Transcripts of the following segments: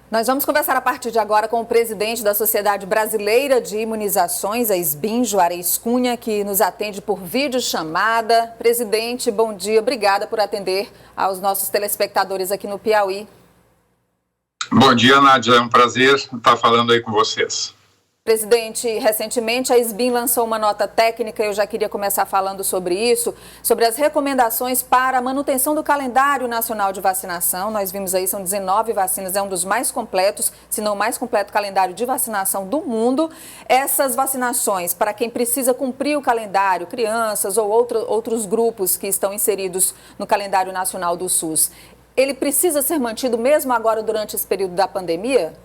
Nós vamos conversar a partir de agora com o presidente da Sociedade Brasileira de Imunizações, a SBIM, Juarez Cunha, que nos atende por videochamada. Presidente, bom dia. Obrigada por atender aos nossos telespectadores aqui no Piauí. Bom dia, Nádia. É um prazer estar falando aí com vocês. Presidente, recentemente a SBIM lançou uma nota técnica, eu já queria começar falando sobre isso, sobre as recomendações para a manutenção do calendário nacional de vacinação. Nós vimos aí, são 19 vacinas, é um dos mais completos, se não o mais completo calendário de vacinação do mundo. Essas vacinações, para quem precisa cumprir o calendário, crianças ou outros grupos que estão inseridos no calendário nacional do SUS, ele precisa ser mantido mesmo agora durante esse período da pandemia?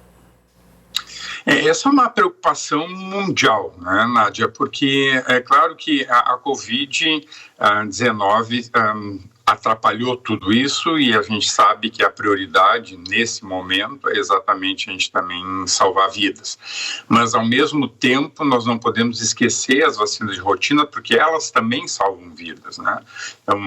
Essa é uma preocupação mundial, né, Nádia? Porque é claro que a Covid-19 atrapalhou tudo isso e a gente sabe que a prioridade nesse momento é exatamente a gente também salvar vidas. Mas, ao mesmo tempo, nós não podemos esquecer as vacinas de rotina, porque elas também salvam vidas, né? Então,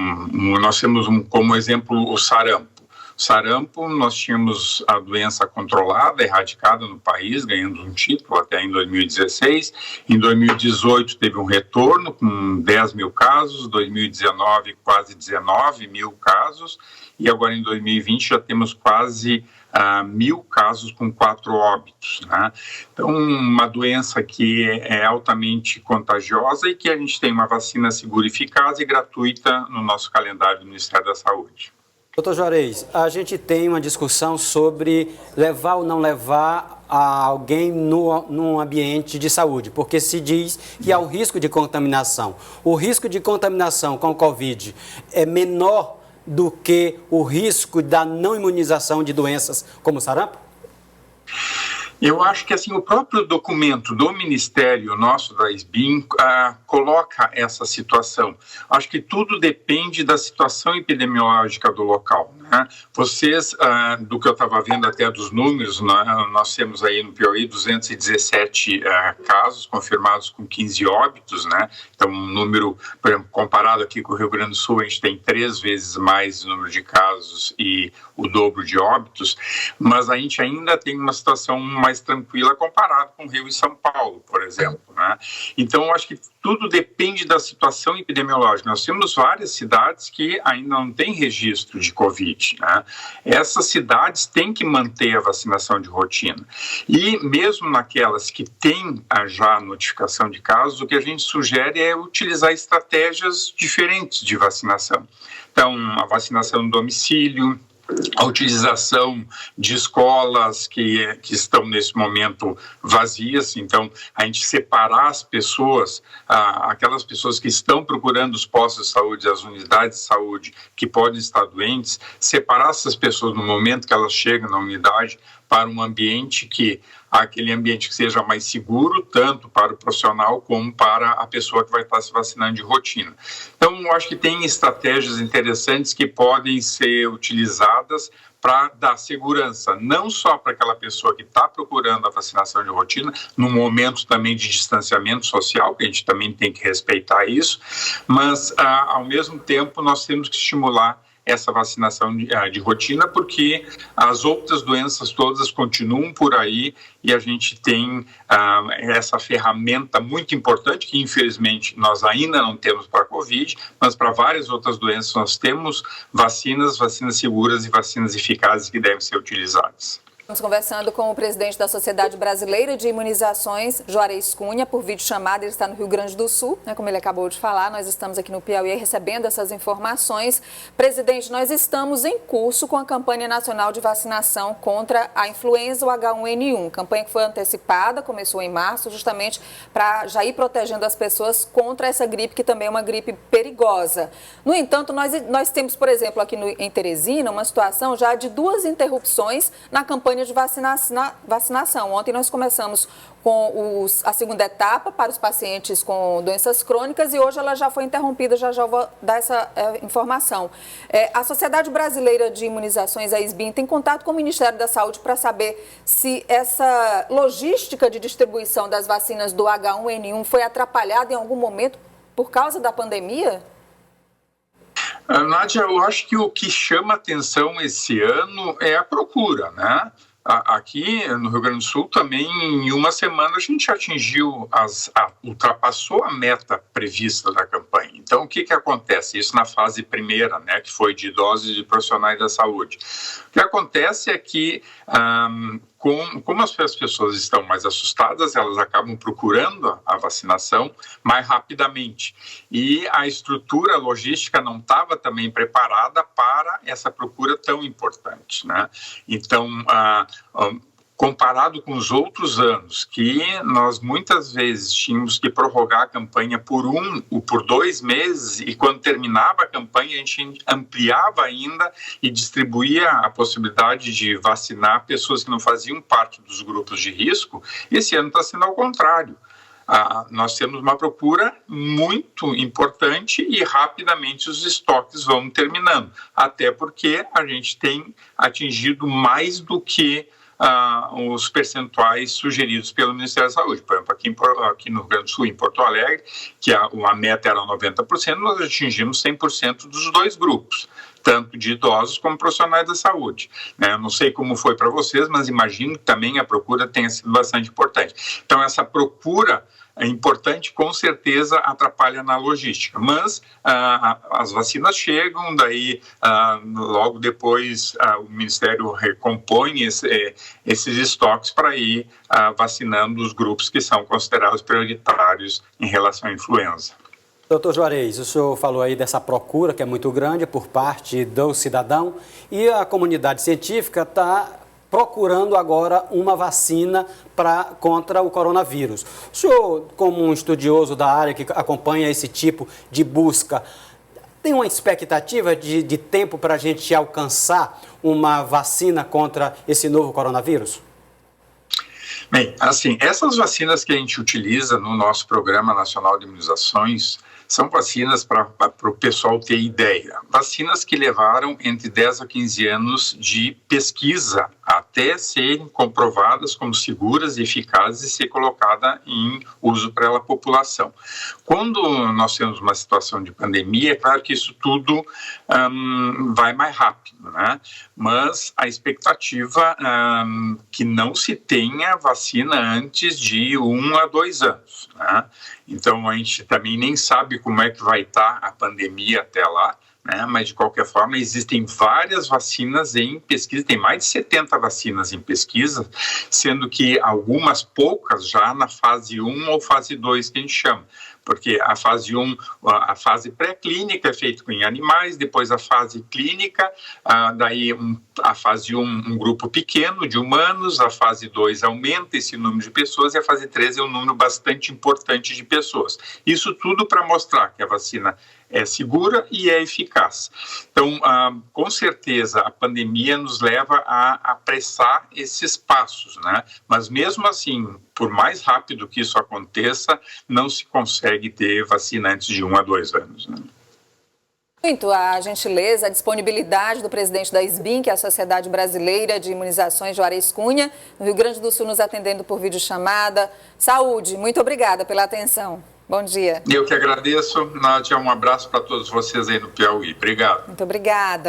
nós temos como exemplo o sarampo. Sarampo, nós tínhamos a doença controlada, erradicada no país, ganhando um título até em 2016. Em 2018 teve um retorno com 10 mil casos, 2019 quase 19 mil casos e agora em 2020 já temos quase 1.000 casos com 4 óbitos, né? Então, uma doença que é altamente contagiosa e que a gente tem uma vacina segura, eficaz e gratuita no nosso calendário do Ministério da Saúde. Doutor Juarez, a gente tem uma discussão sobre levar ou não levar alguém num ambiente de saúde, porque se diz que há um risco de contaminação. O risco de contaminação com o Covid é menor do que o risco da não imunização de doenças como sarampo? Eu acho que assim, o próprio documento do Ministério nosso, da SBIM, coloca essa situação. Acho que tudo depende da situação epidemiológica do local, né? Vocês, do que eu estava vendo até dos números, nós temos aí no Piauí 217 casos confirmados com 15 óbitos, né? Então, um número, por exemplo, comparado aqui com o Rio Grande do Sul, a gente tem 3 vezes mais o número de casos e o dobro de óbitos, mas a gente ainda tem uma situação mais tranquila comparado com o Rio e São Paulo, por exemplo, né? Então, eu acho que tudo depende da situação epidemiológica. Nós temos várias cidades que ainda não têm registro de Covid, né? Essas cidades têm que manter a vacinação de rotina. E mesmo naquelas que têm já notificação de casos, o que a gente sugere é utilizar estratégias diferentes de vacinação. Então, a vacinação no domicílio, a utilização de escolas que estão nesse momento vazias, então a gente separar as pessoas, aquelas pessoas que estão procurando os postos de saúde, as unidades de saúde que podem estar doentes, separar essas pessoas no momento que elas chegam na unidade para um ambiente aquele ambiente que seja mais seguro, tanto para o profissional como para a pessoa que vai estar se vacinando de rotina. Então, eu acho que tem estratégias interessantes que podem ser utilizadas para dar segurança, não só para aquela pessoa que está procurando a vacinação de rotina, no momento também de distanciamento social, que a gente também tem que respeitar isso, mas, ao mesmo tempo, nós temos que estimular essa vacinação de rotina, porque as outras doenças todas continuam por aí e a gente tem essa ferramenta muito importante que, infelizmente, nós ainda não temos para a Covid, mas para várias outras doenças nós temos vacinas seguras e vacinas eficazes que devem ser utilizadas. Estamos conversando com o presidente da Sociedade Brasileira de Imunizações, Juarez Cunha, por videochamada. Ele está no Rio Grande do Sul, né, como ele acabou de falar. Nós estamos aqui no Piauí recebendo essas informações. Presidente, nós estamos em curso com a campanha nacional de vacinação contra a influenza, o H1N1. Campanha que foi antecipada, começou em março, justamente para já ir protegendo as pessoas contra essa gripe, que também é uma gripe perigosa. No entanto, nós temos, por exemplo, aqui em Teresina, uma situação já de 2 interrupções na campanha de vacinação. Ontem nós começamos com a segunda etapa para os pacientes com doenças crônicas e hoje ela já foi interrompida, já vou dar essa informação. A Sociedade Brasileira de Imunizações, a SBIM, tem contato com o Ministério da Saúde para saber se essa logística de distribuição das vacinas do H1N1 foi atrapalhada em algum momento por causa da pandemia? Nádia, eu acho que o que chama atenção esse ano é a procura, né? Aqui no Rio Grande do Sul também, em uma semana, a gente atingiu, ultrapassou a meta prevista da campanha. Então, o que acontece? Isso na fase primeira, né, que foi de idosos e de profissionais da saúde. O que acontece é que, como as pessoas estão mais assustadas, elas acabam procurando a vacinação mais rapidamente. E a estrutura logística não estava também preparada para essa procura tão importante, né? Então, comparado com os outros anos, que nós muitas vezes tínhamos que prorrogar a campanha por 1 ou por 2 meses, e quando terminava a campanha a gente ampliava ainda e distribuía a possibilidade de vacinar pessoas que não faziam parte dos grupos de risco. Esse ano está sendo ao contrário. Nós temos uma procura muito importante e rapidamente os estoques vão terminando, até porque a gente tem atingido mais do que os percentuais sugeridos pelo Ministério da Saúde. Por exemplo, aqui no Rio Grande do Sul, em Porto Alegre, que a meta era 90%, nós atingimos 100% dos 2 grupos, tanto de idosos como profissionais da saúde. Eu não sei como foi para vocês, mas imagino que também a procura tenha sido bastante importante. Então, essa procura é importante, com certeza atrapalha na logística, mas as vacinas chegam, daí logo depois o Ministério recompõe esses estoques para ir vacinando os grupos que são considerados prioritários em relação à influenza. Doutor Juarez, o senhor falou aí dessa procura que é muito grande por parte do cidadão e a comunidade científica está procurando agora uma vacina contra o coronavírus. O senhor, como um estudioso da área que acompanha esse tipo de busca, tem uma expectativa de tempo para a gente alcançar uma vacina contra esse novo coronavírus? Bem, assim, essas vacinas que a gente utiliza no nosso Programa Nacional de Imunizações são vacinas, para o pessoal ter ideia, vacinas que levaram entre 10 a 15 anos de pesquisa até serem comprovadas como seguras e eficazes e ser colocada em uso pela população. Quando nós temos uma situação de pandemia, é claro que isso tudo vai mais rápido, né? Mas a expectativa que não se tenha vacina antes de 1 a 2 anos, né? Então, a gente também nem sabe como é que vai estar a pandemia até lá, né? Mas, de qualquer forma, existem várias vacinas em pesquisa, tem mais de 70 vacinas em pesquisa, sendo que algumas poucas já na fase 1 ou fase 2, que a gente chama. Porque a fase 1, a fase pré-clínica é feita em animais, depois a fase clínica, daí a fase 1, um grupo pequeno de humanos, a fase 2 aumenta esse número de pessoas e a fase 3 é um número bastante importante de pessoas. Isso tudo para mostrar que a vacina é segura e é eficaz. Então, com certeza, a pandemia nos leva a apressar esses passos, né? Mas mesmo assim, por mais rápido que isso aconteça, não se consegue ter vacina antes de 1 a 2 anos, né? Muito a gentileza, a disponibilidade do presidente da SBIM, que é a Sociedade Brasileira de Imunizações, Juarez Cunha, no Rio Grande do Sul, nos atendendo por videochamada. Saúde, muito obrigada pela atenção. Bom dia. Eu que agradeço, Nádia, um abraço para todos vocês aí no Piauí. Obrigado. Muito obrigada.